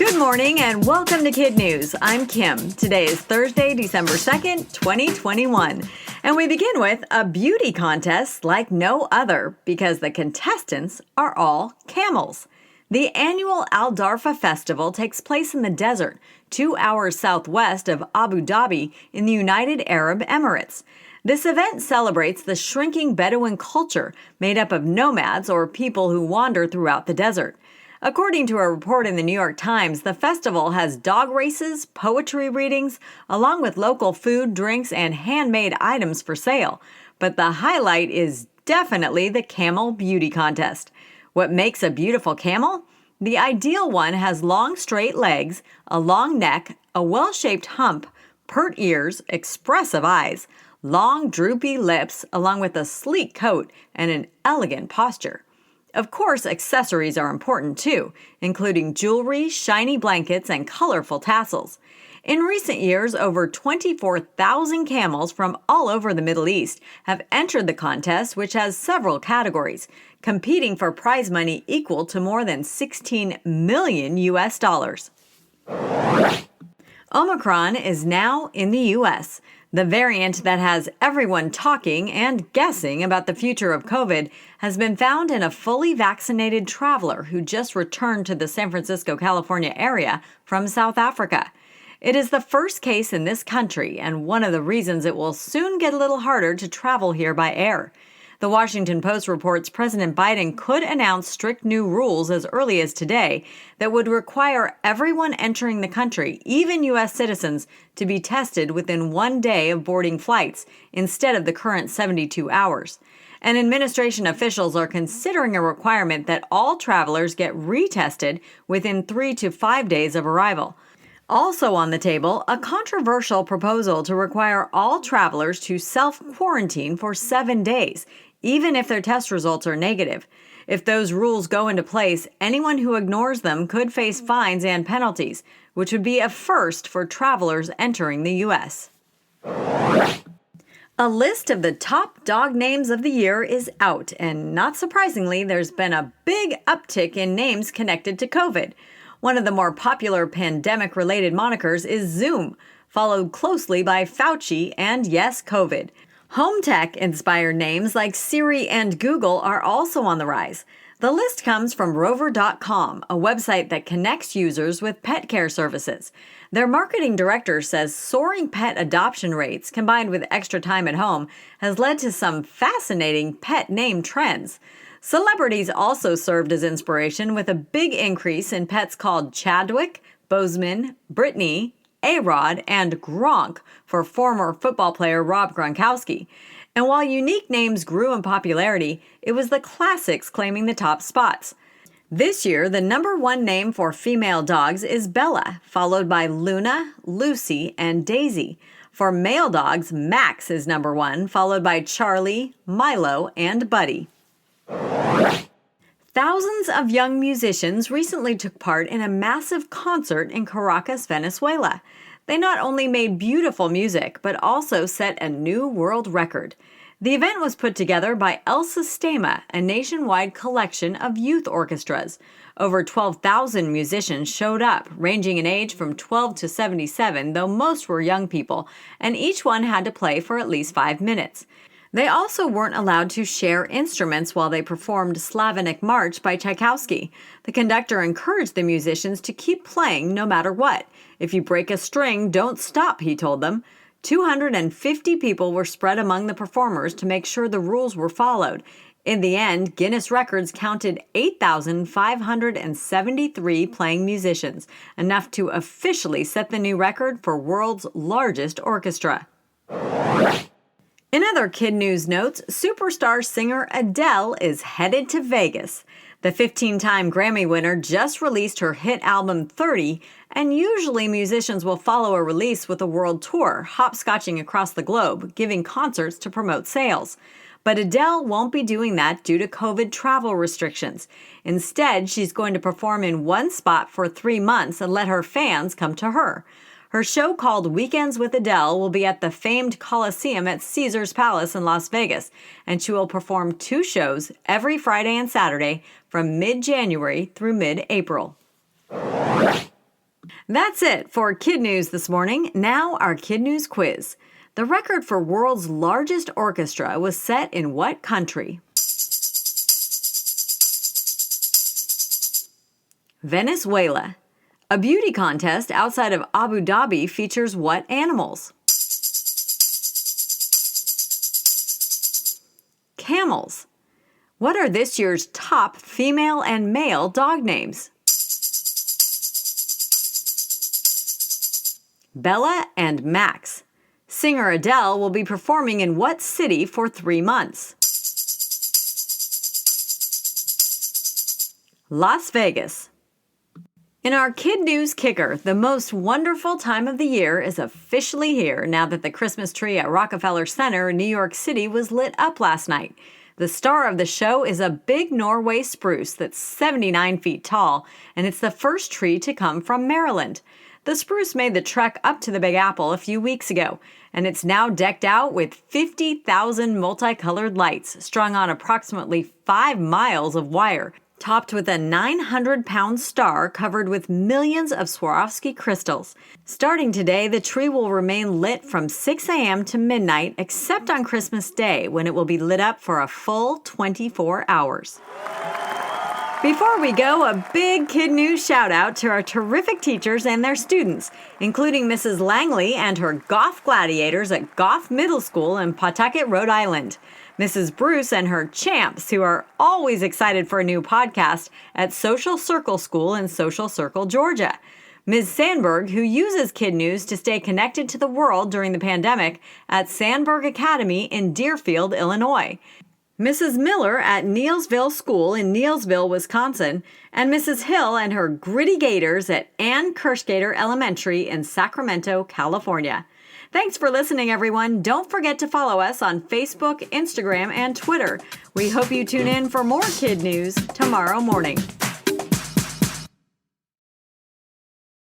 Good morning and welcome to Kid News. I'm Kim. Today is Thursday, December 2nd, 2021. And we begin with a beauty contest like no other because the contestants are all camels. The annual Al Darfa Festival takes place in the desert, 2 hours southwest of Abu Dhabi in the United Arab Emirates. This event celebrates the shrinking Bedouin culture made up of nomads or people who wander throughout the desert. According to a report in the New York Times, the festival has dog races, poetry readings, along with local food, drinks, and handmade items for sale. But the highlight is definitely the camel beauty contest. What makes a beautiful camel? The ideal one has long, straight legs, a long neck, a well-shaped hump, pert ears, expressive eyes, long, droopy lips, along with a sleek coat and an elegant posture. Of course, accessories are important too, including jewelry, shiny blankets, and colorful tassels. In recent years, over 24,000 camels from all over the Middle East have entered the contest, which has several categories, competing for prize money equal to more than 16 million US dollars. Omicron is now in the U.S. The variant that has everyone talking and guessing about the future of COVID has been found in a fully vaccinated traveler who just returned to the San Francisco, California area from South Africa. It is the first case in this country and one of the reasons it will soon get a little harder to travel here by air. The Washington Post reports President Biden could announce strict new rules as early as today that would require everyone entering the country, even U.S. citizens, to be tested within 1 day of boarding flights instead of the current 72 hours. And administration officials are considering a requirement that all travelers get retested within 3 to 5 days of arrival. Also on the table, a controversial proposal to require all travelers to self-quarantine for 7 days, even if their test results are negative. If those rules go into place, anyone who ignores them could face fines and penalties, which would be a first for travelers entering the U.S. A list of the top dog names of the year is out, and not surprisingly, there's been a big uptick in names connected to COVID. One of the more popular pandemic-related monikers is Zoom, followed closely by Fauci and, yes, COVID. Home tech-inspired names like Siri and Google are also on the rise. The list comes from Rover.com, a website that connects users with pet care services. Their marketing director says soaring pet adoption rates, combined with extra time at home, has led to some fascinating pet name trends. Celebrities also served as inspiration with a big increase in pets called Chadwick, Bozeman, Brittany, A-Rod, and Gronk for former football player Rob Gronkowski. And while unique names grew in popularity, it was the classics claiming the top spots. This year, the number one name for female dogs is Bella, followed by Luna, Lucy, and Daisy. For male dogs, Max is number one, followed by Charlie, Milo, and Buddy. Thousands of young musicians recently took part in a massive concert in Caracas, Venezuela. They not only made beautiful music, but also set a new world record. The event was put together by El Sistema, a nationwide collection of youth orchestras. Over 12,000 musicians showed up, ranging in age from 12 to 77, though most were young people, and each one had to play for at least 5 minutes. They also weren't allowed to share instruments while they performed Slavonic March by Tchaikovsky. The conductor encouraged the musicians to keep playing no matter what. If you break a string, don't stop, he told them. 250 people were spread among the performers to make sure the rules were followed. In the end, Guinness Records counted 8,573 playing musicians, enough to officially set the new record for world's largest orchestra. In other Kid News notes, superstar singer Adele is headed to Vegas. The 15-time Grammy winner just released her hit album 30, and usually musicians will follow a release with a world tour, hopscotching across the globe, giving concerts to promote sales. But Adele won't be doing that due to COVID travel restrictions. Instead, she's going to perform in one spot for 3 months and let her fans come to her. Her show called Weekends with Adele will be at the famed Coliseum at Caesars Palace in Las Vegas, and she will perform 2 shows every Friday and Saturday from mid-January through mid-April. That's it for Kid News this morning. Now our Kid News quiz. The record for world's largest orchestra was set in what country? Venezuela. A beauty contest outside of Abu Dhabi features what animals? Camels. What are this year's top female and male dog names? Bella and Max. Singer Adele will be performing in what city for 3 months? Las Vegas. In our Kid News Kicker, the most wonderful time of the year is officially here now that the Christmas tree at Rockefeller Center in New York City was lit up last night. The star of the show is a big Norway spruce that's 79 feet tall, and it's the first tree to come from Maryland. The spruce made the trek up to the Big Apple a few weeks ago, and it's now decked out with 50,000 multicolored lights strung on approximately 5 miles of wire, topped with a 900-pound star covered with millions of Swarovski crystals. Starting today, the tree will remain lit from 6 a.m. to midnight, except on Christmas Day, when it will be lit up for a full 24 hours. Before we go, a big Kid News shout-out to our terrific teachers and their students, including Mrs. Langley and her Goff Gladiators at Goff Middle School in Pawtucket, Rhode Island. Mrs. Bruce and her champs, who are always excited for a new podcast at Social Circle School in Social Circle, Georgia. Ms. Sandberg, who uses Kid News to stay connected to the world during the pandemic at Sandberg Academy in Deerfield, Illinois. Mrs. Miller at Neilsville School in Neilsville, Wisconsin, and Mrs. Hill and her Gritty Gators at Ann Kirschgater Elementary in Sacramento, California. Thanks for listening, everyone. Don't forget to follow us on Facebook, Instagram, and Twitter. We hope you tune in for more Kid News tomorrow morning.